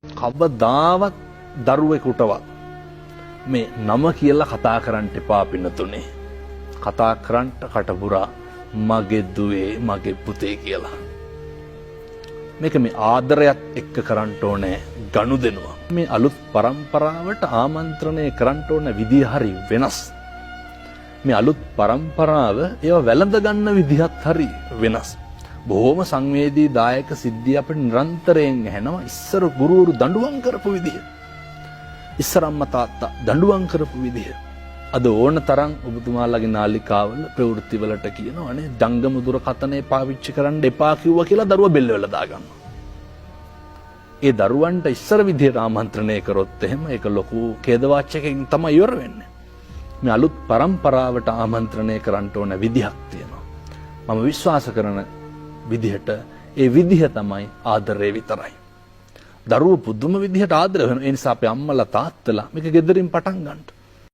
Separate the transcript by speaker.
Speaker 1: කවදාවත් දරුවෙකුටවත් මේ නම කියලා කතා කරන්න එපා පින්නතුනේ. කතා කරන්න කටපුරා මගේ දුවේ මගේ පුතේ කියලා. මේක මේ ආදරයත් එක්ක කරන්න ඕනේ ගනුදෙනුව. මේ අලුත් પરම්පරාවට ආමන්ත්‍රණය කරන්න ඕන විදිය හරි වෙනස්. මේ අලුත් પરම්පරාව ඒව වැළඳ ගන්න විදිහත් හරි වෙනස්. බොහොම සංවේදී දායක සිද්ධිය අපිට නිරන්තරයෙන් ඇහෙනවා. ඉස්සර ගුරුවරු දඬුවම් කරපු විදිය. ඉස්සර අම්මා තාත්තා දඬුවම් කරපු විදිය. අද ඕන තරම් ඔබතුමාලගේ නාලිකාවල ප්‍රවෘත්ති වලට කියනවානේ ජංගම දුරකථනය පාවිච්චි කරන්න එපා කිව්වා කියලා දරුවා බෙල්ල වල දාගන්නවා. ඒ දරුවන්ට ඉස්සර විදියට ආමන්ත්‍රණය කරොත් එහෙම ඒක ලොකු ඛේදවාචකකින් තමයි ඉවර වෙන්නේ. මේ අලුත් પરම්පරාවට ආමන්ත්‍රණය කරන්න ඕන විදිහක් තියෙනවා. මම විශ්වාස කරන විදිහට ඒ විදිහ තමයි ආදරය විතරයි. දරුවෝ පුදුම විදිහට ආදරය වෙනවා. ඒ නිසා අපේ අම්මලා තාත්තලා මේක ගෙදරින් පටන් ගන්නට